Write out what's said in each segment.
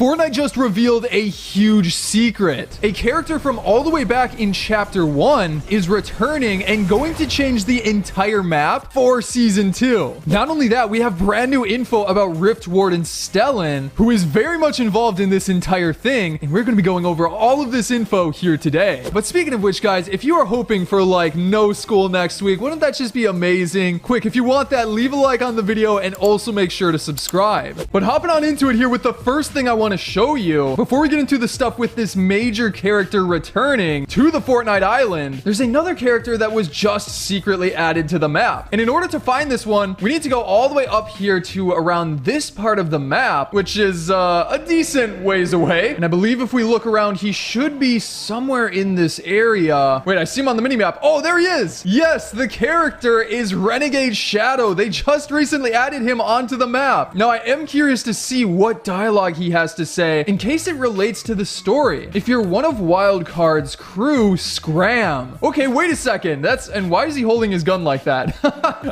Fortnite just revealed a huge secret. A character from all the way back in Chapter 1 is returning and going to change the entire map for Season 2. Not only that, we have brand new info about Rift Warden Stellan, who is very much involved in this entire thing, and we're going to be going over all of this info here today. But speaking of which, guys, if you are hoping for like no school next week, wouldn't that just be amazing? Quick, if you want that, leave a like on the video and also make sure to subscribe. But hopping on into it here with the first thing I want to show you before we get into the stuff with this major character returning to the Fortnite island, there's another character that was just secretly added to the map. And in order to find this one, we need to go all the way up here to around this part of the map, which is a decent ways away. And I believe if we look around, he should be somewhere in this area. Wait, I see him on the mini map. Oh, there he is. Yes, the character is Renegade Shadow. They just recently added him onto the map. Now, I am curious to see what dialogue he has to say in case it relates to the story. If you're one of Wildcard's crew, scram. Okay, wait a second. And why is he holding his gun like that?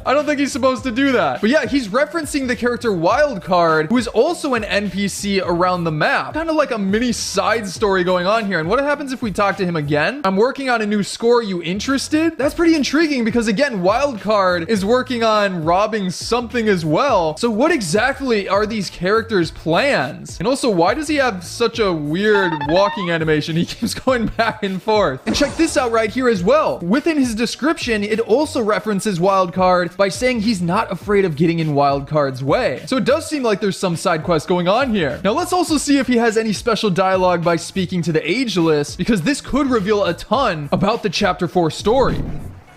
I don't think he's supposed to do that. But yeah, he's referencing the character Wildcard, who is also an NPC around the map. Kind of like a mini side story going on here. And what happens if we talk to him again? I'm working on a new score. You interested? That's pretty intriguing because again, Wildcard is working on robbing something as well. So what exactly are these characters' plans? And also, why does he have such a weird walking animation? He keeps going back and forth. And check this out right here as well. Within his description, it also references Wildcard by saying he's not afraid of getting in Wildcard's way. So it does seem like there's some side quest going on here. Now let's also see if he has any special dialogue by speaking to the Ageless, because this could reveal a ton about the Chapter 4 story.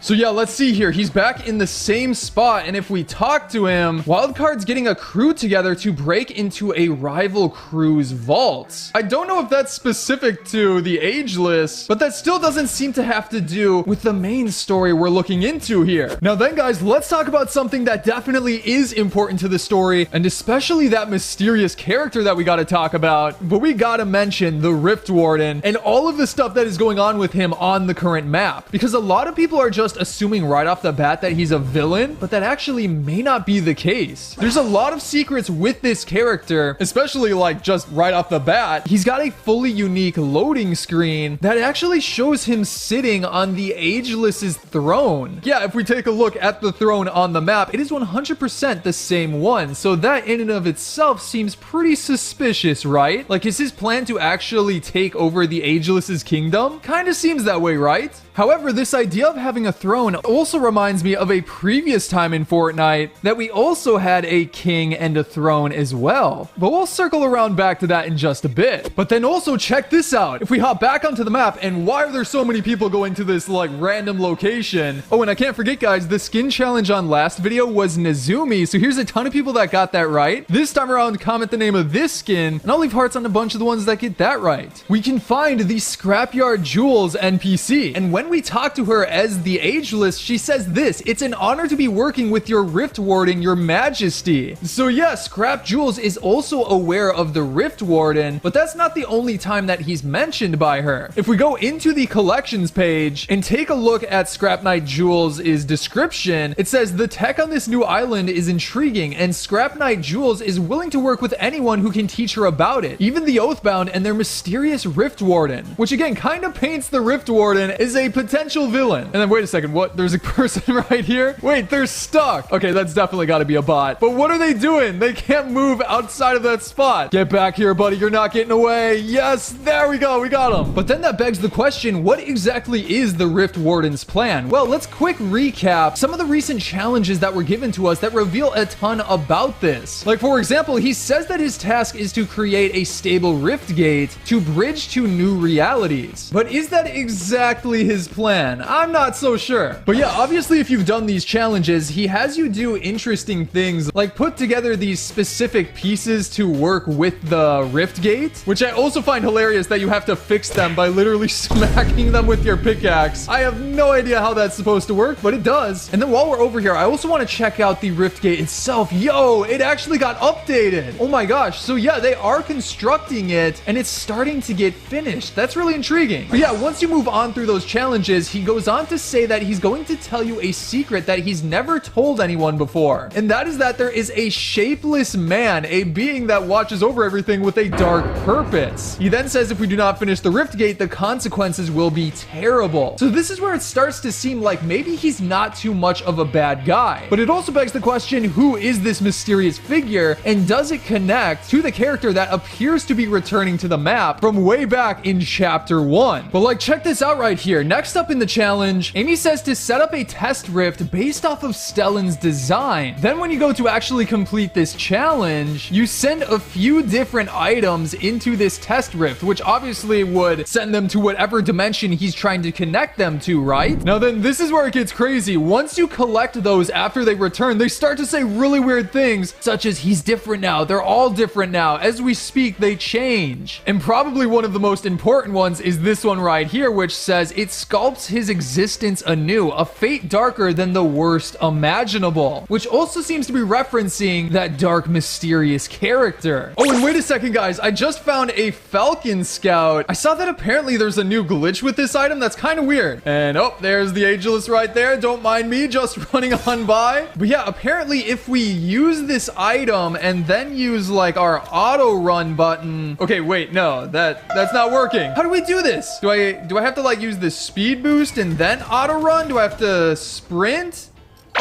So yeah, let's see here. He's back in the same spot, and if we talk to him, Wildcard's getting a crew together to break into a rival crew's vaults. I don't know if that's specific to the Ageless, but that still doesn't seem to have to do with the main story we're looking into here. Now then, guys, let's talk about something that definitely is important to the story, and especially that mysterious character that we got to talk about. But we got to mention the Rift Warden and all of the stuff that is going on with him on the current map, because a lot of people are just assuming right off the bat that he's a villain, but that actually may not be the case. There's a lot of secrets with this character, especially like just right off the bat. He's got a fully unique loading screen that actually shows him sitting on the Ageless's throne. Yeah, if we take a look at the throne on the map, it is 100% the same one. So that in and of itself seems pretty suspicious, right? Like, is his plan to actually take over the Ageless's kingdom? Kind of seems that way, right? However, this idea of having a throne also reminds me of a previous time in Fortnite that we also had a king and a throne as well. But we'll circle around back to that in just a bit. But then also check this out. If we hop back onto the map, and why are there so many people going to this like random location? Oh, and I can't forget, guys, the skin challenge on last video was Nezumi. So here's a ton of people that got that right. This time around, comment the name of this skin, and I'll leave hearts on a bunch of the ones that get that right. We can find the Scrapyard Jewels NPC, and when we talk to her as the Ageless, she says this: "It's an honor to be working with your Rift Warden, your majesty." So yeah, Scrap Jewels is also aware of the Rift Warden, but that's not the only time that he's mentioned by her. If we go into the collections page and take a look at Scrap Knight Jewels' description, it says the tech on this new island is intriguing, and Scrap Knight Jewels is willing to work with anyone who can teach her about it, even the Oathbound and their mysterious Rift Warden, which again kind of paints the Rift Warden as a potential villain. And then wait a second, what? There's a person right here? Wait, they're stuck. Okay, that's definitely got to be a bot. But what are they doing? They can't move outside of that spot. Get back here, buddy. You're not getting away. Yes, there we go. We got him. But then that begs the question, what exactly is the Rift Warden's plan? Well, let's quick recap some of the recent challenges that were given to us that reveal a ton about this. Like, for example, he says that his task is to create a stable rift gate to bridge to new realities. But is that exactly his plan? I'm not so sure. But yeah, obviously if you've done these challenges, he has you do interesting things like put together these specific pieces to work with the rift gate, which I also find hilarious that you have to fix them by literally smacking them with your pickaxe. I have no idea how that's supposed to work, but it does. And then while we're over here, I also want to check out the rift gate itself. Yo, it actually got updated. Oh my gosh. So yeah, they are constructing it and it's starting to get finished. That's really intriguing. But yeah, once you move on through those challenges, challenges, he goes on to say that he's going to tell you a secret that he's never told anyone before. And that is that there is a shapeless man, a being that watches over everything with a dark purpose. He then says if we do not finish the Rift Gate, the consequences will be terrible. So this is where it starts to seem like maybe he's not too much of a bad guy. But it also begs the question, who is this mysterious figure, and does it connect to the character that appears to be returning to the map from way back in chapter 1? But like, check this out right here. Next up in the challenge, Amy says to set up a test rift based off of Stellan's design. Then when you go to actually complete this challenge, you send a few different items into this test rift, which obviously would send them to whatever dimension he's trying to connect them to, right? Now then, this is where it gets crazy. Once you collect those after they return, they start to say really weird things, such as he's different now. They're all different now. As we speak, they change. And probably one of the most important ones is this one right here, which says it sculpts his existence anew, a fate darker than the worst imaginable, which also seems to be referencing that dark, mysterious character. Oh, and wait a second, guys. I just found a Falcon Scout. I saw that apparently there's a new glitch with this item that's kind of weird. And oh, there's the Ageless right there. Don't mind me just running on by. But yeah, apparently if we use this item and then use like our auto run button. Okay, wait, no, that's not working. How do we do this? Do I have to like use this speed boost and then auto run? Do I have to sprint?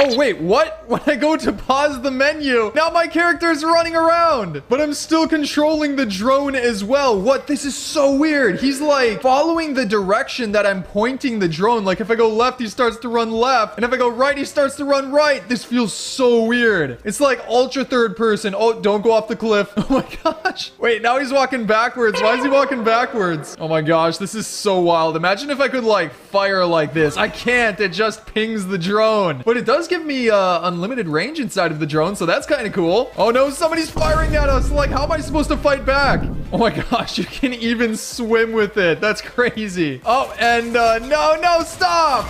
Oh, wait, what? When I go to pause the menu, now my character is running around, but I'm still controlling the drone as well. What? This is so weird. He's like following the direction that I'm pointing the drone. Like if I go left, he starts to run left. And if I go right, he starts to run right. This feels so weird. It's like ultra third person. Oh, don't go off the cliff. Oh my gosh. Wait, now he's walking backwards. Why is he walking backwards? Oh my gosh, this is so wild. Imagine if I could like fire like this. I can't. It just pings the drone. But it does give me unlimited range inside of the drone, so that's kind of cool. Oh no, somebody's firing at us. Like, how am I supposed to fight back? Oh my gosh, you can even swim with it. That's crazy. Oh, and no, stop.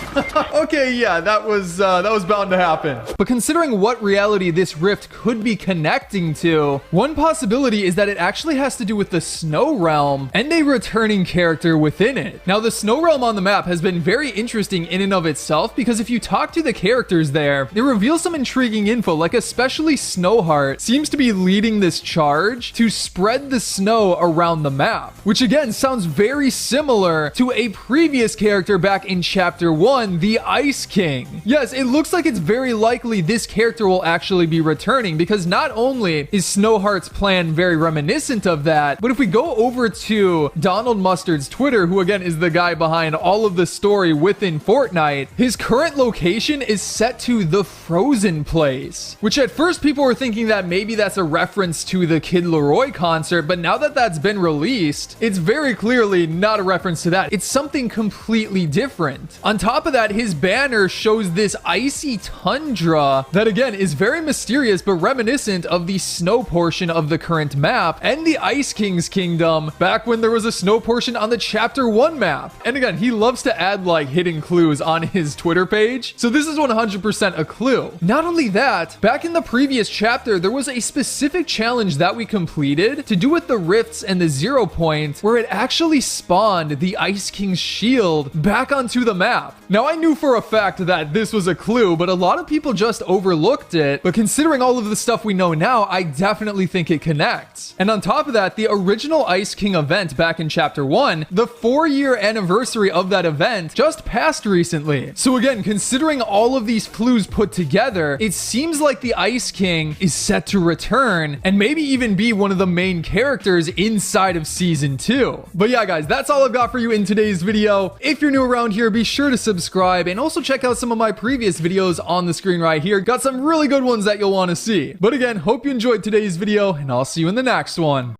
Okay, yeah, that was bound to happen. But considering what reality this rift could be connecting to, one possibility is that it actually has to do with the Snow Realm and a returning character within it. Now, the Snow Realm on the map has been very interesting in and of itself, because if you talk to the characters there, it reveals some intriguing info, like especially Snowheart seems to be leading this charge to spread the snow around the map, which again sounds very similar to a previous character back in chapter 1, the Ice King. Yes, it looks like it's very likely this character will actually be returning, because not only is Snowheart's plan very reminiscent of that, but if we go over to Donald Mustard's Twitter, who again is the guy behind all of the story within Fortnite, his current location is set to the Frozen Place, which at first people were thinking that maybe that's a reference to the Kid Laroi concert, but now that that's been released, it's very clearly not a reference to that. It's something completely different. On top of that, his banner shows this icy tundra that again is very mysterious but reminiscent of the snow portion of the current map and the Ice King's kingdom back when there was a snow portion on the chapter 1 map. And again, he loves to add like hidden clues on his Twitter page, so this is 100% a clue. Not only that, back in the previous chapter, there was a specific challenge that we completed to do with the rifts and the 0 point, where it actually spawned the Ice King's shield back onto the map. Now, I knew for a fact that this was a clue, but a lot of people just overlooked it. But considering all of the stuff we know now, I definitely think it connects. And on top of that, the original Ice King event back in chapter 1, the 4-year anniversary of that event just passed recently. So again, considering all of these clues put together, it seems like the Ice King is set to return and maybe even be one of the main characters inside of season 2. But yeah, guys, that's all I've got for you in today's video. If you're new around here, be sure to subscribe and also check out some of my previous videos on the screen right here. Got some really good ones that you'll want to see. But again, hope you enjoyed today's video, and I'll see you in the next one.